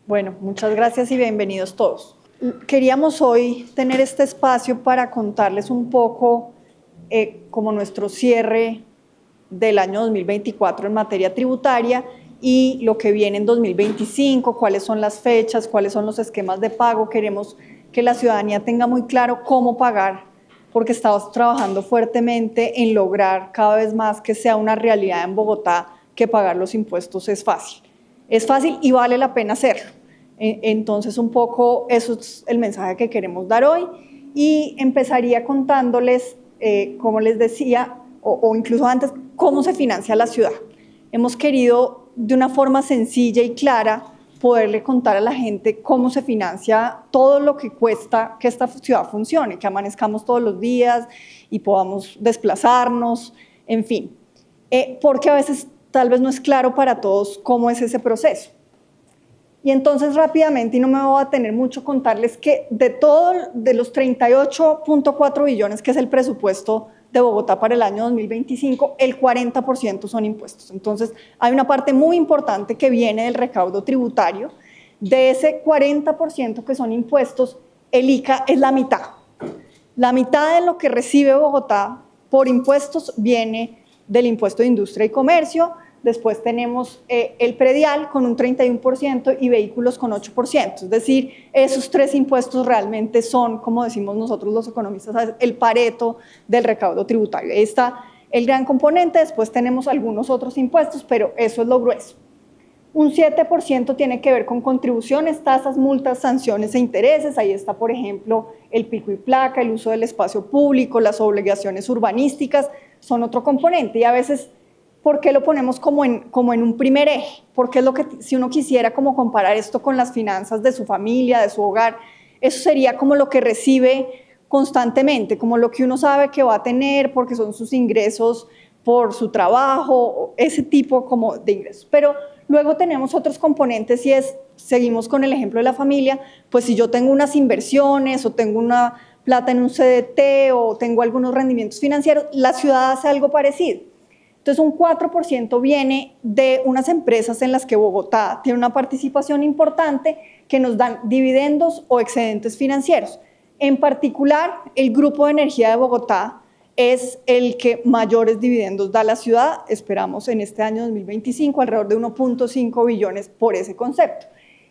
Bueno, muchas gracias y bienvenidos todos. Queríamos hoy tener este espacio para contarles un poco como nuestro cierre del año 2024 en materia tributaria y lo que viene en 2025, cuáles son las fechas, cuáles son los esquemas de pago. Queremos que la ciudadanía tenga muy claro cómo pagar, porque estamos trabajando fuertemente en lograr cada vez más que sea una realidad en Bogotá que pagar los impuestos es fácil. Es fácil y vale la pena hacerlo. Entonces, un poco eso es el mensaje que queremos dar hoy y empezaría contándoles, como les decía, o incluso antes, cómo se financia la ciudad. Hemos querido, de una forma sencilla y clara, poderle contar a la gente cómo se financia todo lo que cuesta que esta ciudad funcione, que amanezcamos todos los días y podamos desplazarnos, en fin. Porque a veces tal vez no es claro para todos cómo es ese proceso. Y entonces rápidamente, y no me voy a tener mucho, contarles que de los 38.4 billones que es el presupuesto de Bogotá para el año 2025, el 40% son impuestos. Entonces hay una parte muy importante que viene del recaudo tributario. De ese 40% que son impuestos, el ICA es la mitad. La mitad de lo que recibe Bogotá por impuestos viene del impuesto de industria y comercio. Después tenemos el predial con un 31% y vehículos con 8%. Es decir, esos tres impuestos realmente son, como decimos nosotros los economistas, el pareto del recaudo tributario. Ahí está el gran componente. Después tenemos algunos otros impuestos, pero eso es lo grueso. Un 7% tiene que ver con contribuciones, tasas, multas, sanciones e intereses. Ahí está, por ejemplo, el pico y placa, el uso del espacio público, las obligaciones urbanísticas, son otro componente. Y a veces, ¿por qué lo ponemos como en un primer eje? Porque es lo que, si uno quisiera como comparar esto con las finanzas de su familia, de su hogar, eso sería como lo que recibe constantemente, como lo que uno sabe que va a tener porque son sus ingresos por su trabajo, ese tipo como de ingresos. Pero luego tenemos otros componentes y seguimos con el ejemplo de la familia, pues si yo tengo unas inversiones o tengo una plata en un CDT o tengo algunos rendimientos financieros, la ciudad hace algo parecido. Entonces, un 4% viene de unas empresas en las que Bogotá tiene una participación importante que nos dan dividendos o excedentes financieros. En particular, el Grupo de Energía de Bogotá es el que mayores dividendos da a la ciudad. Esperamos en este año 2025 alrededor de 1.5 billones por ese concepto.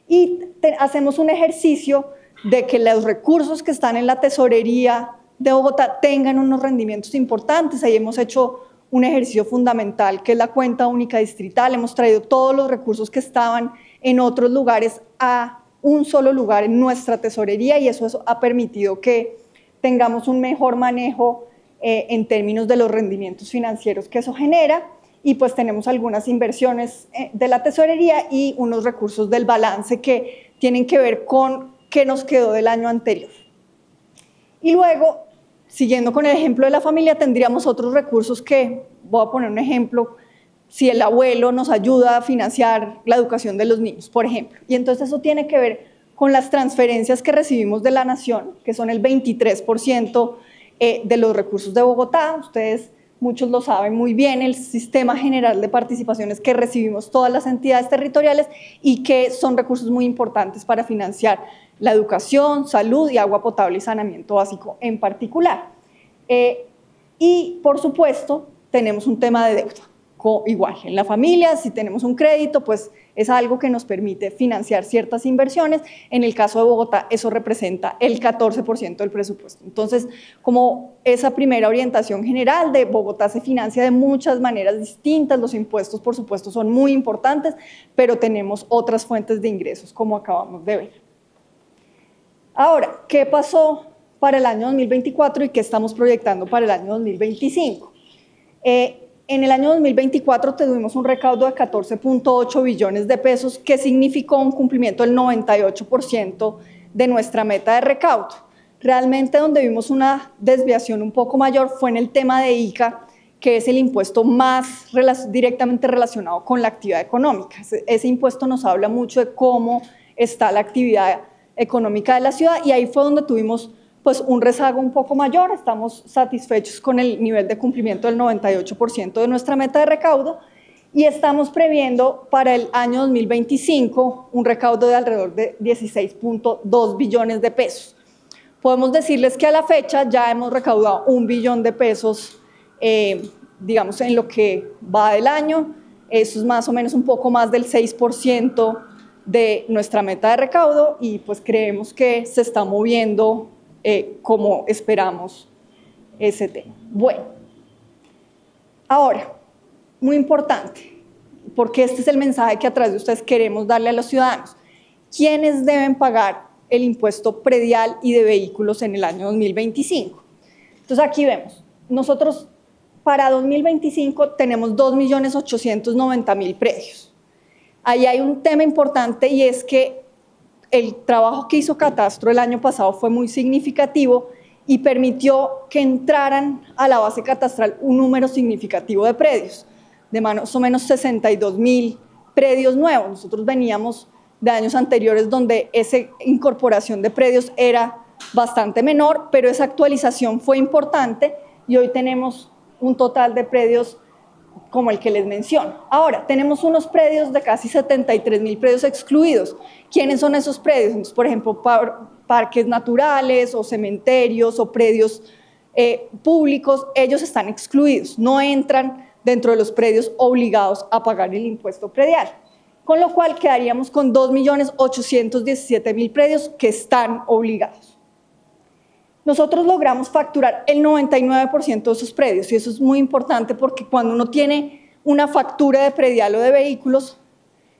Y hacemos un ejercicio de que los recursos que están en la tesorería de Bogotá tengan unos rendimientos importantes. Ahí hemos hecho un ejercicio fundamental que es la cuenta única distrital. Hemos traído todos los recursos que estaban en otros lugares a un solo lugar en nuestra tesorería y eso ha permitido que tengamos un mejor manejo en términos de los rendimientos financieros que eso genera y pues tenemos algunas inversiones de la tesorería y unos recursos del balance que tienen que ver con qué nos quedó del año anterior. Y luego, siguiendo con el ejemplo de la familia, tendríamos otros recursos que, voy a poner un ejemplo, si el abuelo nos ayuda a financiar la educación de los niños, por ejemplo. Y entonces eso tiene que ver con las transferencias que recibimos de la nación, que son el 23% de los recursos de Bogotá. Ustedes, muchos lo saben muy bien, el sistema general de participaciones que recibimos todas las entidades territoriales y que son recursos muy importantes para financiar la educación, salud y agua potable y saneamiento básico en particular. Y, por supuesto, tenemos un tema de deuda. Igual, en la familia, si tenemos un crédito, pues es algo que nos permite financiar ciertas inversiones. En el caso de Bogotá, eso representa el 14% del presupuesto. Entonces, como esa primera orientación general de Bogotá se financia de muchas maneras distintas, los impuestos, por supuesto, son muy importantes, pero tenemos otras fuentes de ingresos, como acabamos de ver. Ahora, ¿qué pasó para el año 2024 y qué estamos proyectando para el año 2025? En el año 2024 tuvimos un recaudo de 14.8 billones de pesos, que significó un cumplimiento del 98% de nuestra meta de recaudo. Realmente donde vimos una desviación un poco mayor fue en el tema de ICA, que es el impuesto más directamente relacionado con la actividad económica. Ese impuesto nos habla mucho de cómo está la actividad económica de la ciudad y ahí fue donde tuvimos pues un rezago un poco mayor. Estamos satisfechos con el nivel de cumplimiento del 98% de nuestra meta de recaudo y estamos previendo para el año 2025 un recaudo de alrededor de 16.2 billones de pesos. Podemos decirles que a la fecha ya hemos recaudado 1 billón de pesos, digamos, en lo que va del año. Eso es más o menos un poco más del 6% de nuestra meta de recaudo y pues creemos que se está moviendo como esperamos ese tema. Bueno, ahora, muy importante, porque este es el mensaje que a través de ustedes queremos darle a los ciudadanos. ¿Quiénes deben pagar el impuesto predial y de vehículos en el año 2025? Entonces aquí vemos, nosotros para 2025 tenemos 2.890.000 predios. Ahí hay un tema importante y es que el trabajo que hizo Catastro el año pasado fue muy significativo y permitió que entraran a la base catastral un número significativo de predios, de más o menos 62.000 predios nuevos. Nosotros veníamos de años anteriores donde esa incorporación de predios era bastante menor, pero esa actualización fue importante y hoy tenemos un total de predios como el que les menciono. Ahora, tenemos unos predios de casi 73.000 predios excluidos. ¿Quiénes son esos predios? Entonces, por ejemplo, parques naturales o cementerios o predios públicos, ellos están excluidos, no entran dentro de los predios obligados a pagar el impuesto predial, con lo cual quedaríamos con 2.817.000 predios que están obligados. Nosotros logramos facturar el 99% de esos predios y eso es muy importante porque cuando uno tiene una factura de predial o de vehículos,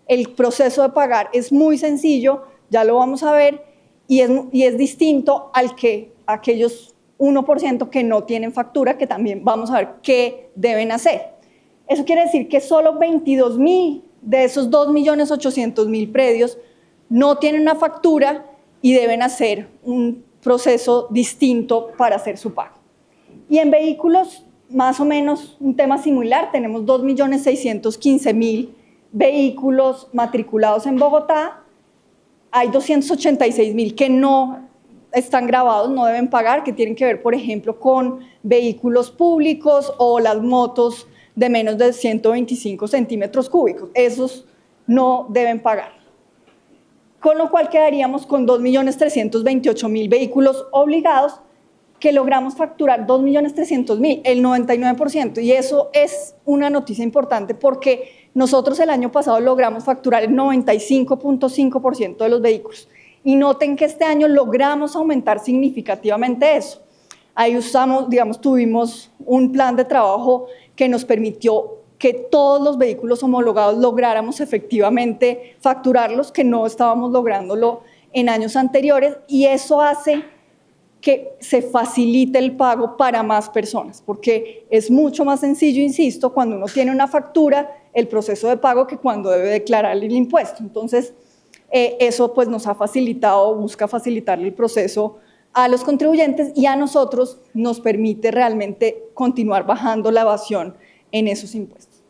el proceso de pagar es muy sencillo, ya lo vamos a ver, y es distinto al que aquellos 1% que no tienen factura, que también vamos a ver qué deben hacer. Eso quiere decir que solo 22.000 de esos 2.800.000 predios no tienen una factura y deben hacer un proceso distinto para hacer su pago. Y en vehículos, más o menos un tema similar, tenemos 2.615.000 vehículos matriculados en Bogotá, hay 286.000 que no están grabados, no deben pagar, que tienen que ver, por ejemplo, con vehículos públicos o las motos de menos de 125 centímetros cúbicos, esos no deben pagar. Con lo cual quedaríamos con 2.328.000 vehículos obligados que logramos facturar 2.300.000, el 99%, y eso es una noticia importante porque nosotros el año pasado logramos facturar el 95.5% de los vehículos y noten que este año logramos aumentar significativamente eso. Ahí usamos, digamos, tuvimos un plan de trabajo que nos permitió que todos los vehículos homologados lográramos efectivamente facturarlos, que no estábamos lográndolo en años anteriores, y eso hace que se facilite el pago para más personas, porque es mucho más sencillo, insisto, cuando uno tiene una factura, el proceso de pago que cuando debe declarar el impuesto. Entonces, eso pues nos ha facilitado, busca facilitarle el proceso a los contribuyentes y a nosotros nos permite realmente continuar bajando la evasión en esos impuestos.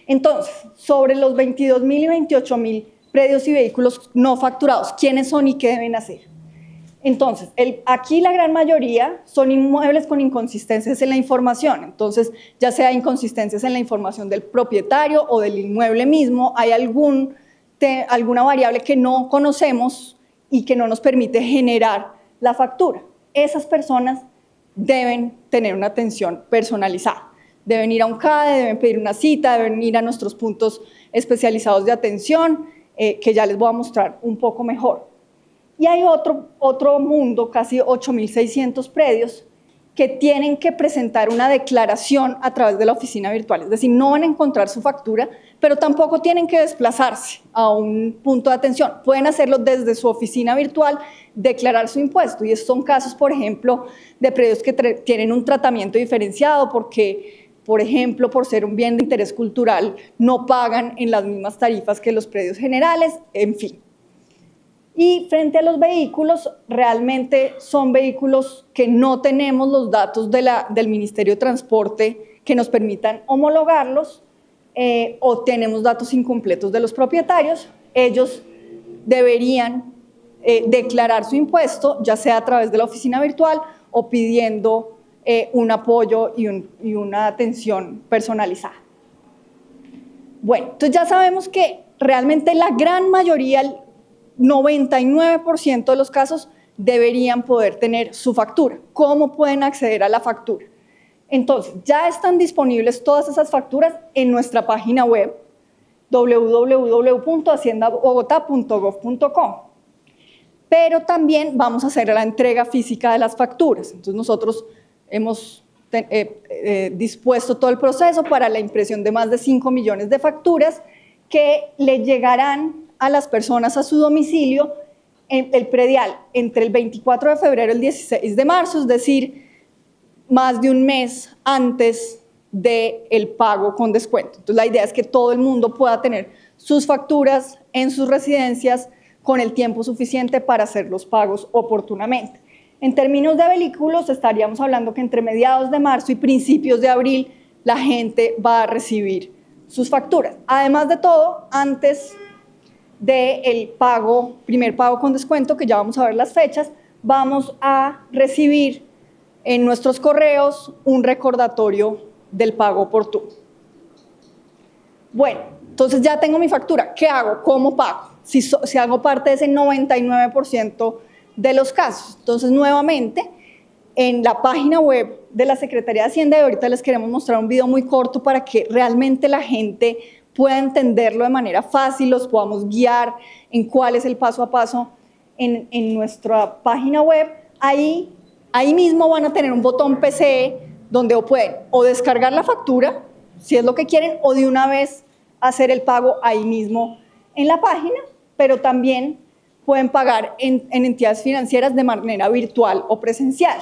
Entonces, sobre los 22.000 y 28.000 predios y vehículos no facturados, ¿quiénes son y qué deben hacer? Entonces, aquí la gran mayoría son inmuebles con inconsistencias en la información. Entonces, ya sea inconsistencias en la información del propietario o del inmueble mismo, hay alguna variable que no conocemos y que no nos permite generar la factura. Esas personas deben tener una atención personalizada. Deben ir a un CADE, deben pedir una cita, deben ir a nuestros puntos especializados de atención, que ya les voy a mostrar un poco mejor. Y hay otro mundo, casi 8.600 predios, que tienen que presentar una declaración a través de la oficina virtual. Es decir, no van a encontrar su factura, pero tampoco tienen que desplazarse a un punto de atención. Pueden hacerlo desde su oficina virtual, declarar su impuesto. Y estos son casos, por ejemplo, de predios que tienen un tratamiento diferenciado porque, por ejemplo, por ser un bien de interés cultural, no pagan en las mismas tarifas que los predios generales, en fin. Y frente a los vehículos, realmente son vehículos que no tenemos los datos del Ministerio de Transporte que nos permitan homologarlos o tenemos datos incompletos de los propietarios. Ellos deberían declarar su impuesto, ya sea a través de la oficina virtual o pidiendo un apoyo y una atención personalizada. Bueno, entonces ya sabemos que realmente la gran mayoría, el 99% de los casos, deberían poder tener su factura. ¿Cómo pueden acceder a la factura? Entonces, ya están disponibles todas esas facturas en nuestra página web www.haciendabogotá.gov.co. Pero también vamos a hacer la entrega física de las facturas. Entonces, nosotros hemos dispuesto todo el proceso para la impresión de más de 5 millones de facturas que le llegarán a las personas a su domicilio en el predial entre el 24 de febrero y el 16 de marzo, es decir, más de un mes antes del pago con descuento. Entonces, la idea es que todo el mundo pueda tener sus facturas en sus residencias con el tiempo suficiente para hacer los pagos oportunamente. En términos de vehículos, estaríamos hablando que entre mediados de marzo y principios de abril la gente va a recibir sus facturas. Además de todo, antes del primer pago con descuento, que ya vamos a ver las fechas, vamos a recibir en nuestros correos un recordatorio del pago oportuno. Bueno, entonces ya tengo mi factura. ¿Qué hago? ¿Cómo pago? Si hago parte de ese 99% de los casos. Entonces, nuevamente, en la página web de la Secretaría de Hacienda, y ahorita les queremos mostrar un video muy corto para que realmente la gente pueda entenderlo de manera fácil, los podamos guiar en cuál es el paso a paso en nuestra página web. Ahí mismo van a tener un botón PCE donde pueden o descargar la factura, si es lo que quieren, o de una vez hacer el pago ahí mismo en la página, pero también pueden pagar en entidades financieras de manera virtual o presencial.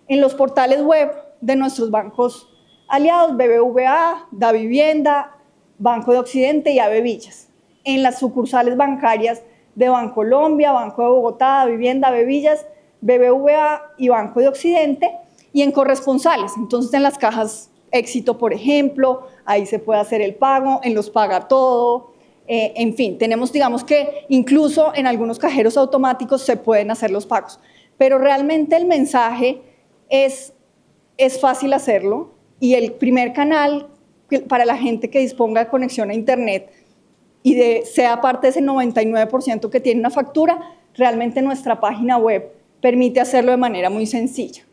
En los portales web de nuestros bancos aliados, BBVA, Davivienda, Banco de Occidente y Avevillas. En las sucursales bancarias de Bancolombia, Banco de Bogotá, Davivienda, Avevillas, BBVA y Banco de Occidente, y en corresponsales. Entonces, en las cajas Éxito, por ejemplo, ahí se puede hacer el pago, en los Paga Todo. En fin, tenemos, digamos que incluso en algunos cajeros automáticos se pueden hacer los pagos, pero realmente el mensaje es fácil hacerlo, y el primer canal para la gente que disponga de conexión a internet y sea parte de ese 99% que tiene una factura, realmente nuestra página web permite hacerlo de manera muy sencilla.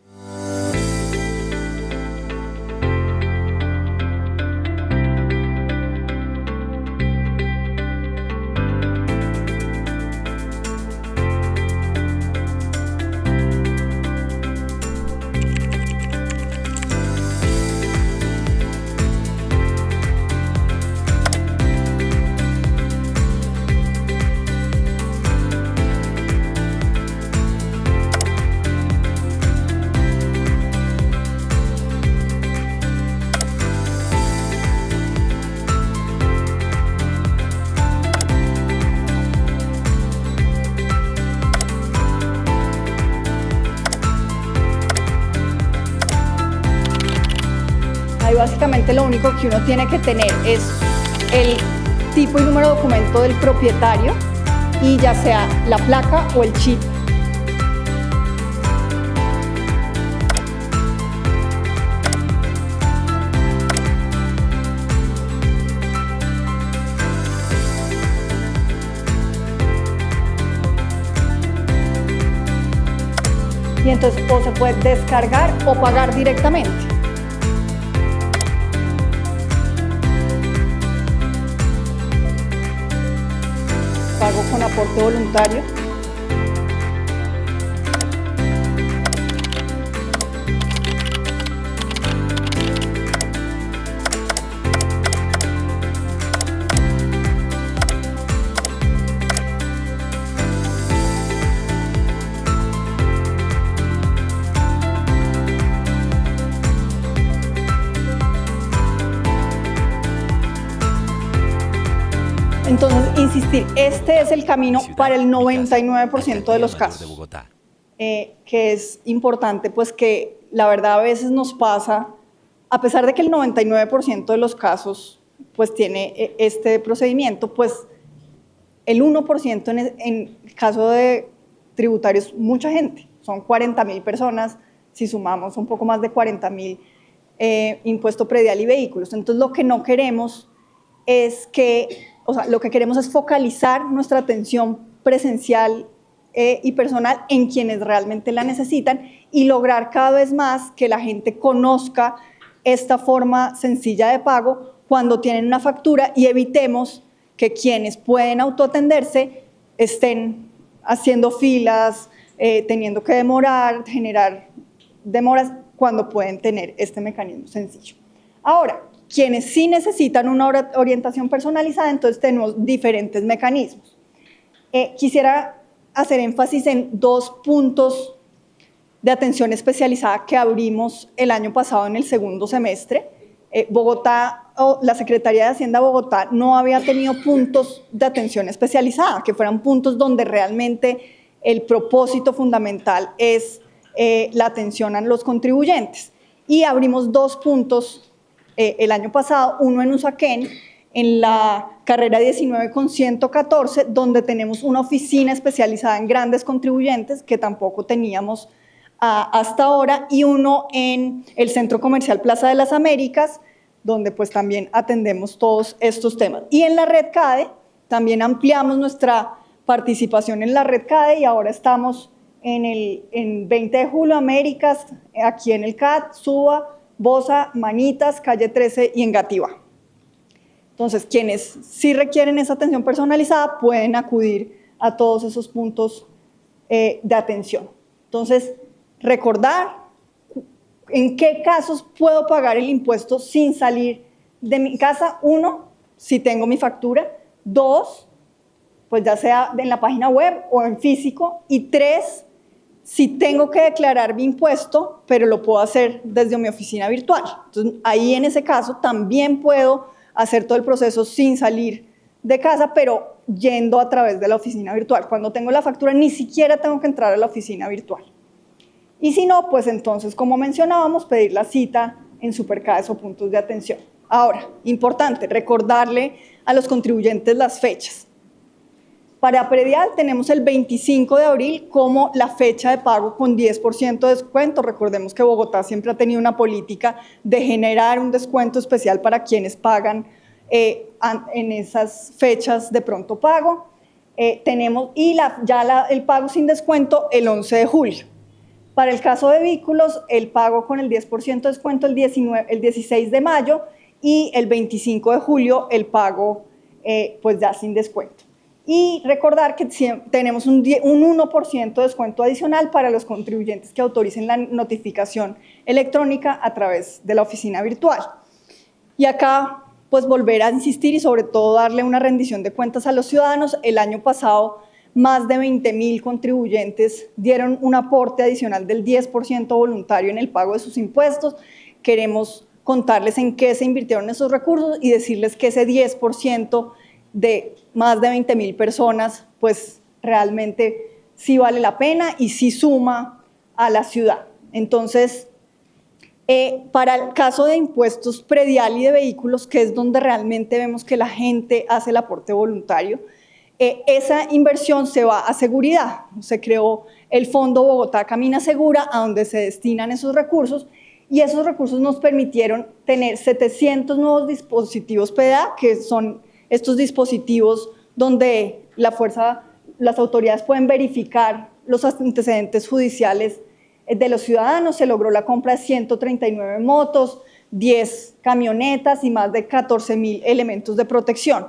Básicamente lo único que uno tiene que tener es el tipo y número de documento del propietario, y ya sea la placa o el chip. Y entonces o se puede descargar o pagar directamente. Pago con aporte voluntario. Entonces, insistir, este es el camino para el 99% de los casos, que es importante, pues que la verdad a veces nos pasa, a pesar de que el 99% de los casos pues tiene este procedimiento, pues el 1% en el caso de tributarios, mucha gente, son 40.000 personas, si sumamos un poco más de 40.000 impuesto predial y vehículos. Entonces, lo que no queremos es que, o sea, lo que queremos es focalizar nuestra atención presencial y personal en quienes realmente la necesitan y lograr cada vez más que la gente conozca esta forma sencilla de pago cuando tienen una factura y evitemos que quienes pueden autoatenderse estén haciendo filas, teniendo que generar demoras cuando pueden tener este mecanismo sencillo. Ahora, quienes sí necesitan una orientación personalizada, entonces tenemos diferentes mecanismos. Quisiera hacer énfasis en 2 puntos de atención especializada que abrimos el año pasado en el segundo semestre. Bogotá, la Secretaría de Hacienda de Bogotá no había tenido puntos de atención especializada, que fueran puntos donde realmente el propósito fundamental es la atención a los contribuyentes. Y abrimos 2 puntos el año pasado, uno en Usaquén, en la carrera 19 con 114, donde tenemos una oficina especializada en grandes contribuyentes, que tampoco teníamos hasta ahora, y uno en el Centro Comercial Plaza de las Américas, donde pues también atendemos todos estos temas. Y en la red CADE, también ampliamos nuestra participación en la red CADE y ahora estamos en 20 de julio, Américas, aquí en el CAD, Suba, Bosa, Manitas, Calle 13 y Engativá. Entonces, quienes sí requieren esa atención personalizada pueden acudir a todos esos puntos de atención. Entonces, recordar en qué casos puedo pagar el impuesto sin salir de mi casa. 1, si tengo mi factura. 2, pues ya sea en la página web o en físico. Y 3, si tengo que declarar mi impuesto, pero lo puedo hacer desde mi oficina virtual. Entonces, ahí en ese caso también puedo hacer todo el proceso sin salir de casa, pero yendo a través de la oficina virtual. Cuando tengo la factura, ni siquiera tengo que entrar a la oficina virtual. Y si no, pues entonces, como mencionábamos, pedir la cita en Supercades o puntos de atención. Ahora, importante, recordarle a los contribuyentes las fechas. Para predial tenemos el 25 de abril como la fecha de pago con 10% de descuento. Recordemos que Bogotá siempre ha tenido una política de generar un descuento especial para quienes pagan en esas fechas de pronto pago. Tenemos el pago sin descuento el 11 de julio. Para el caso de vehículos, el pago con el 10% de descuento el 16 de mayo y el 25 de julio el pago pues ya sin descuento. Y recordar que tenemos un 1% de descuento adicional para los contribuyentes que autoricen la notificación electrónica a través de la oficina virtual. Y acá, pues volver a insistir y sobre todo darle una rendición de cuentas a los ciudadanos. El año pasado, más de 20.000 contribuyentes dieron un aporte adicional del 10% voluntario en el pago de sus impuestos. Queremos contarles en qué se invirtieron esos recursos y decirles que ese 10% de más de 20.000 personas, pues realmente sí vale la pena y sí suma a la ciudad. Entonces, para el caso de impuestos predial y de vehículos, que es donde realmente vemos que la gente hace el aporte voluntario, esa inversión se va a seguridad. Se creó el Fondo Bogotá Camina Segura, a donde se destinan esos recursos, y esos recursos nos permitieron tener 700 nuevos dispositivos PDA, que son estos dispositivos donde las autoridades pueden verificar los antecedentes judiciales de los ciudadanos. Se logró la compra de 139 motos, 10 camionetas y más de 14.000 elementos de protección.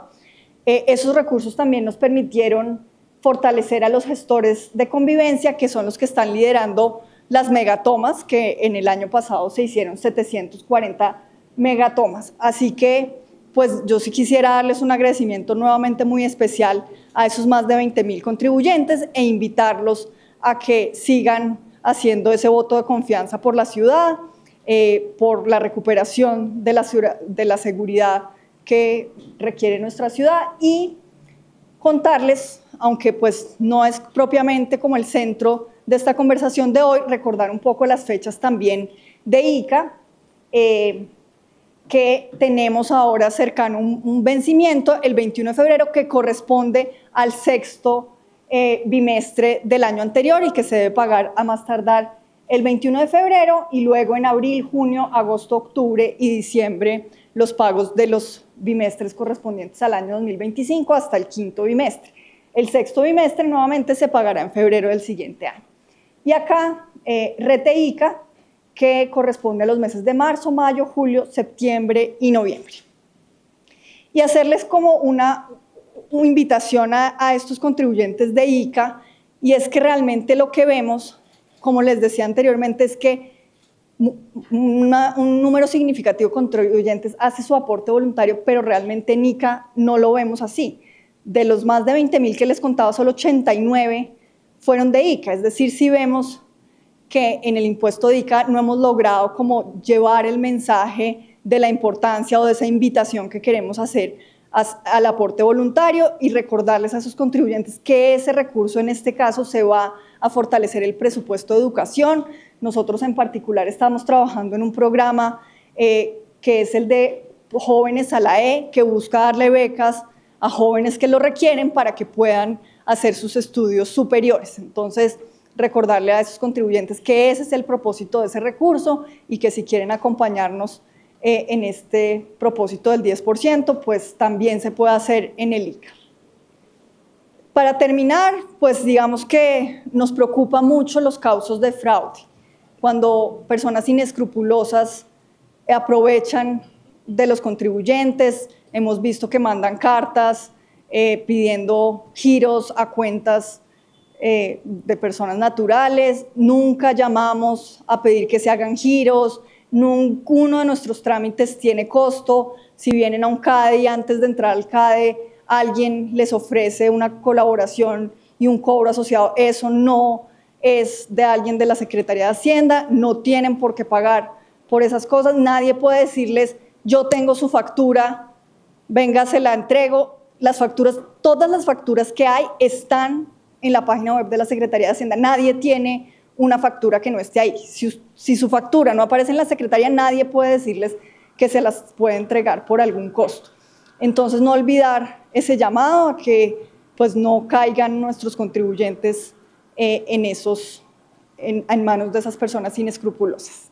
Esos recursos también nos permitieron fortalecer a los gestores de convivencia, que son los que están liderando las megatomas, que en el año pasado se hicieron 740 megatomas. Así que pues yo sí quisiera darles un agradecimiento nuevamente muy especial a esos más de 20.000 contribuyentes e invitarlos a que sigan haciendo ese voto de confianza por la ciudad, por la recuperación de la seguridad que requiere nuestra ciudad, y contarles, aunque pues no es propiamente como el centro de esta conversación de hoy, recordar un poco las fechas también de ICA, que tenemos ahora cercano un vencimiento, el 21 de febrero, que corresponde al sexto bimestre del año anterior y que se debe pagar a más tardar el 21 de febrero, y luego en abril, junio, agosto, octubre y diciembre los pagos de los bimestres correspondientes al año 2025 hasta el quinto bimestre. El sexto bimestre nuevamente se pagará en febrero del siguiente año. Y acá, Rete ICA, que corresponde a los meses de marzo, mayo, julio, septiembre y noviembre. Y hacerles como una invitación a estos contribuyentes de ICA, y es que realmente lo que vemos, como les decía anteriormente, es que un número significativo de contribuyentes hace su aporte voluntario, pero realmente en ICA no lo vemos así. De los más de 20.000 que les contaba, solo 89 fueron de ICA, es decir, si vemos que en el impuesto de ICA no hemos logrado como llevar el mensaje de la importancia o de esa invitación que queremos hacer al aporte voluntario y recordarles a esos contribuyentes que ese recurso en este caso se va a fortalecer el presupuesto de educación. Nosotros en particular estamos trabajando en un programa que es el de Jóvenes a la E, que busca darle becas a jóvenes que lo requieren para que puedan hacer sus estudios superiores. Entonces, recordarle a esos contribuyentes que ese es el propósito de ese recurso y que si quieren acompañarnos en este propósito del 10%, pues también se puede hacer en el ICA. Para terminar, pues digamos que nos preocupa mucho los casos de fraude, cuando personas inescrupulosas aprovechan de los contribuyentes. Hemos visto que mandan cartas pidiendo giros a cuentas de personas naturales. Nunca llamamos a pedir que se hagan giros. Ninguno de nuestros trámites tiene costo. Si vienen a un CADE y antes de entrar al CADE alguien les ofrece una colaboración y un cobro asociado, eso no es de alguien de la Secretaría de Hacienda, no tienen por qué pagar por esas cosas. Nadie puede decirles, yo tengo su factura, venga, se la entrego. Las facturas, todas las facturas que hay están en la página web de la Secretaría de Hacienda. Nadie tiene una factura que no esté ahí. Si su factura no aparece en la Secretaría, nadie puede decirles que se las puede entregar por algún costo. Entonces, no olvidar ese llamado a que pues, no caigan nuestros contribuyentes en manos de esas personas inescrupulosas.